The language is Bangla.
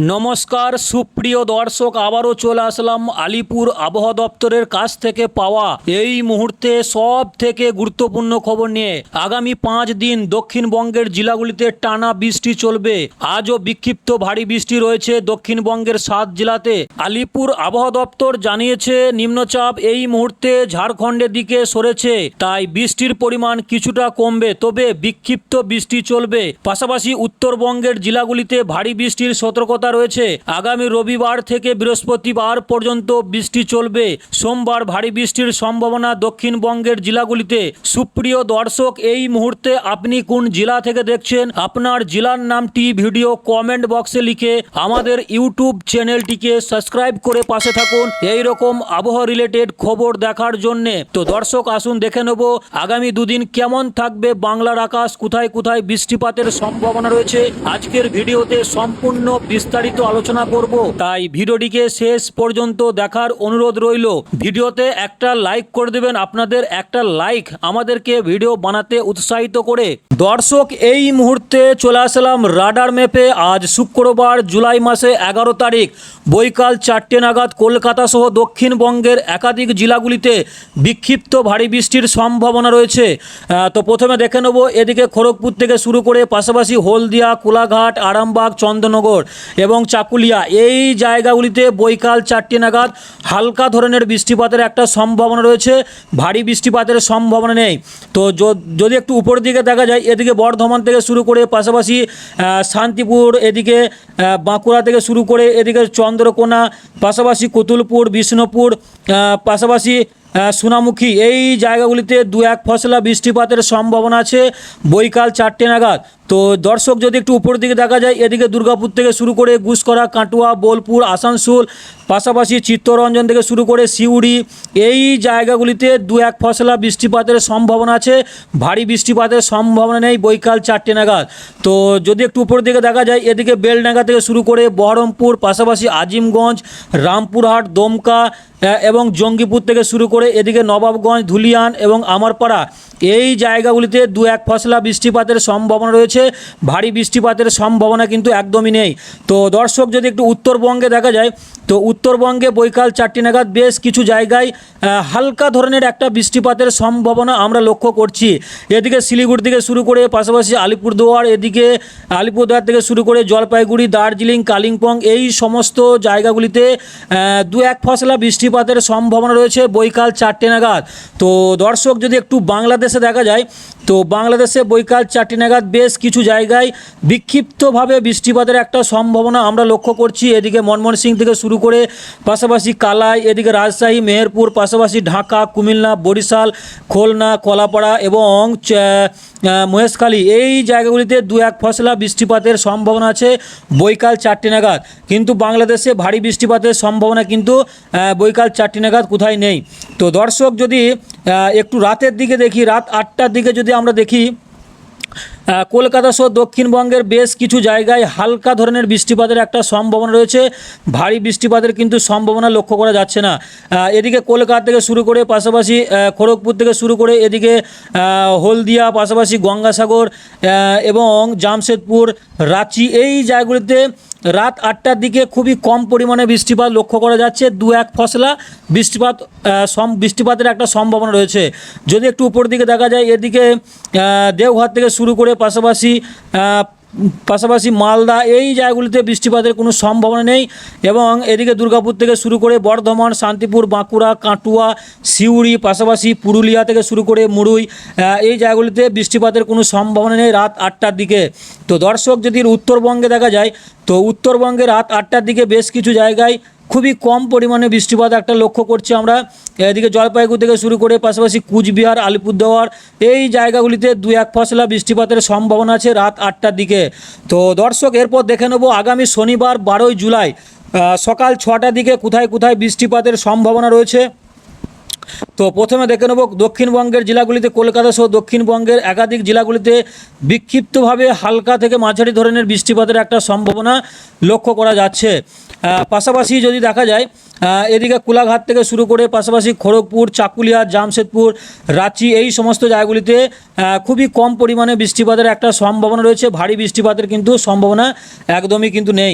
নমস্কার সুপ্রিয় দর্শক, আবারও চলে আসলাম আলিপুর আবহাওয়া দপ্তরের কাছ থেকে পাওয়া এই মুহূর্তে সব থেকে গুরুত্বপূর্ণ খবর নিয়ে। আগামী 5 দিন দক্ষিণবঙ্গের জেলাগুলিতে টানা বৃষ্টি চলবে। আজও বিক্ষিপ্ত ভারী বৃষ্টি রয়েছে দক্ষিণবঙ্গের 7 জেলাতে। আলিপুর আবহাওয়া দপ্তর জানিয়েছে নিম্নচাপ এই মুহূর্তে ঝাড়খণ্ডের দিকে সরেছে, তাই বৃষ্টির পরিমাণ কিছুটা কমবে, তবে বিক্ষিপ্ত বৃষ্টি চলবে। পাশাপাশি উত্তরবঙ্গের জেলাগুলিতে ভারী বৃষ্টির সতর্কতা রয়েছে। আগামী রবিবার থেকে বৃহস্পতিবার পর্যন্ত বৃষ্টি চলবে। সোমবার ভারী বৃষ্টির সম্ভাবনা দক্ষিণবঙ্গের জেলাগুলিতে। সুপ্রিয় দর্শক, এই মুহূর্তে আপনি কোন জেলা থেকে দেখছেন, আপনার জেলার নামটি ভিডিও কমেন্ট বক্সে লিখে আমাদের ইউটিউব চ্যানেলটিকে সাবস্ক্রাইব করে পাশে থাকুন এই রকম আবহাওয়া রিলেটেড খবর দেখার জন্য। তো দর্শক, আসুন দেখে নেব আগামী দুদিন কেমন থাকবে বাংলার আকাশ, কোথায় কোথায় বৃষ্টিপাতের সম্ভাবনা রয়েছে। আজকের ভিডিওতে সম্পূর্ণ বিস্তারিত আলোচনা করব, তাই ভিডিওটিকে শেষ পর্যন্ত দেখার অনুরোধ রইল। ভিডিওতে একটা লাইক করে দেবেন, আপনাদের একটা লাইক আমাদেরকে ভিডিও বানাতে উৎসাহিত করে। দর্শক, এই মুহূর্তে চলে আসলাম রাডার ম্যাপে। আজ শুক্রবার জুলাই মাসে 11 তারিখ বৈকাল 4টে নাগাদ কলকাতা সহ দক্ষিণবঙ্গের একাধিক জেলাগুলিতে বিক্ষিপ্ত ভারী বৃষ্টির সম্ভাবনা রয়েছে। তো প্রথমে দেখে নেব এদিকে খড়গপুর থেকে শুরু করে পাশাপাশি হলদিয়া, কোলাঘাট, আরামবাগ, চন্দননগর এবং চাকুলিয়া এই জায়গাগুলিতে বৈকাল 4টে নাগাদ হালকা ধরনের বৃষ্টিপাতের একটা সম্ভাবনা রয়েছে, ভারী বৃষ্টিপাতের সম্ভাবনা নেই। তো যদি একটু উপরের দিকে দেখা যায়, এদিকে বর্ধমান থেকে শুরু করে পাশাপাশি শান্তিপুর, এদিকে বাঁকুড়া থেকে শুরু করে এদিকে চন্দ্রকোনা, পাশাপাশি কতুলপুর, বিষ্ণুপুর, পাশাপাশি সোনামুখী এই জায়গাগুলিতে 2-1 ফসলা বৃষ্টিপাতের সম্ভাবনা আছে বৈকাল 4টে নাগাদ। তো দর্শক, যদি একটু উপর দিকে দেখা যায়, এদিকে দুর্গাপুর থেকে শুরু করে গুসকরা, কাটুয়া, বোলপুর, আসানসোল, পাশাপাশি চিত্তরঞ্জন থেকে শুরু করে সিউড়ি এই জায়গাগুলিতে 2-1 ফসলা বৃষ্টিপাতের সম্ভাবনা আছে, ভারী বৃষ্টিপাতের সম্ভাবনা নেই বৈকাল 4টে নাগাদ। তো যদি একটু উপর দিকে দেখা যায়, এদিকে বেলডাঙ্গা থেকে শুরু করে বহরমপুর, পাশাপাশি আজিমগঞ্জ, রামপুরহাট, দমকা এবং জঙ্গিপুর থেকে শুরু করে এদিকে নবাবগঞ্জ, ধুলিয়ান এবং আমারপাড়া এই জায়গাগুলিতে 2-1 ফসলা বৃষ্টিপাতের সম্ভাবনা রয়েছে, ভারী বৃষ্টিপাতের সম্ভাবনা কিন্তু একদমই নেই। তো দর্শক, যদি একটু উত্তরবঙ্গে দেখা যায়, তো উত্তরবঙ্গে বৈকাল 4টে নাগাদ বেশ কিছু জায়গায় হালকা ধরনের একটা বৃষ্টিপাতের সম্ভাবনা আমরা লক্ষ্য করছি। এদিকে শিলিগুড়ি থেকে শুরু করে পাশাপাশি আলিপুরদুয়ার, এদিকে আলিপুরদুয়ার থেকে শুরু করে জলপাইগুড়ি, দার্জিলিং, কালিম্পং এই সমস্ত জায়গাগুলিতে 2-1 ফসলা বৃষ্টিপাতের সম্ভাবনা রয়েছে বৈকাল 4টে নাগাদ। তো দর্শক, যদি একটু বাংলাদেশে দেখা যায়, তো বাংলাদেশে বৈকাল 4টে নাগাদ বেশ কিছু জায়গায় বিক্ষিপ্তভাবে বৃষ্টিপাতের একটা সম্ভাবনা আমরা লক্ষ্য করছি। এদিকে ময়মনসিংহ থেকে শুরু করে পাশাপাশি কালাই, এদিকে রাজশাহী, মেহেরপুর, পাশাপাশি ঢাকা, কুমিল্লা, বরিশাল, খুলনা, কলাপাড়া এবং মহেশখালী এই জায়গাগুলিতে 2-1 ফসলা বৃষ্টিপাতের সম্ভাবনা আছে বৈকাল 4টে নাগাদ। কিন্তু বাংলাদেশে ভারী বৃষ্টিপাতের সম্ভাবনা কিন্তু বৈকাল 4টে নাগাদ কোথায় নেই। তো দর্শক, যদি একটু রাতের দিকে দেখি, রাত 8টার দিকে যদি আমরা দেখি, কলকাতা সহ দক্ষিণবঙ্গের বেশ কিছু জায়গায় হালকা ধরনের বৃষ্টিপাতের একটা সম্ভাবনা রয়েছে, ভারী বৃষ্টিপাতের কিন্তু সম্ভাবনা লক্ষ্য করা যাচ্ছে না। এদিকে কলকাতা থেকে শুরু করে পাশাপাশি খড়গপুর থেকে শুরু করে এদিকে হলদিয়া, পাশাপাশি গঙ্গাসাগর এবং জামশেদপুর, রাঁচি এই জায়গাগুলিতে রাত 8টার দিকে খুবই কম পরিমাণে বৃষ্টিপাত লক্ষ্য করা যাচ্ছে, 2-1 ফসলা বৃষ্টিপাতের একটা সম্ভাবনা রয়েছে। যদি একটু উপর দিকে দেখা যায়, এদিকে দেওঘর থেকে শুরু করে পাশাপাশি মালদা এই জায়গাগুলিতে বৃষ্টিপাতের কোনো সম্ভাবনা নেই এবং এদিকে দুর্গাপুর থেকে শুরু করে বর্ধমান, শান্তিপুর, বাঁকুড়া, কাটুয়া, সিউড়ি, পাশাপাশি পুরুলিয়া থেকে শুরু করে মুড়ুই এই জায়গাগুলিতে বৃষ্টিপাতের কোনো সম্ভাবনা নেই রাত 8টার দিকে। তো দর্শক, যদি উত্তরবঙ্গে দেখা যায়, তো উত্তরবঙ্গে রাত 8টার দিকে বেশ কিছু জায়গায় খুবই কম পরিমাণে বৃষ্টিপাত একটা লক্ষ্য করছি আমরা। এদিকে জলপাইগুড়ি থেকে শুরু করে পাশাপাশি কুচবিহার, আলিপুরদুয়ার এই জায়গাগুলিতে 2-1 ফসলা বৃষ্টিপাতের সম্ভাবনা আছে রাত 8টার দিকে। তো দর্শক, এরপর দেখে নেব আগামী শনিবার 12ই জুলাই সকাল 6টার দিকে কোথায় কোথায় বৃষ্টিপাতের সম্ভাবনা রয়েছে। তো প্রথমে দেখে নেব দক্ষিণবঙ্গের জেলাগুলিতে, কলকাতা সহ দক্ষিণবঙ্গের একাধিক জেলাগুলিতে বিক্ষিপ্তভাবে হালকা থেকে মাঝারি ধরনের বৃষ্টিপাতের একটা সম্ভাবনা লক্ষ্য করা যাচ্ছে। পাশাপাশি যদি দেখা যায়, এদিকে কোলাঘাট থেকে শুরু করে পাশাপাশি খড়গপুর, চাকুলিয়া, জামশেদপুর, রাঁচি এই সমস্ত জায়গাগুলিতে খুবই কম পরিমাণে বৃষ্টিপাতের একটা সম্ভাবনা রয়েছে, ভারী বৃষ্টিপাতের কিন্তু সম্ভাবনা একদমই কিন্তু নেই।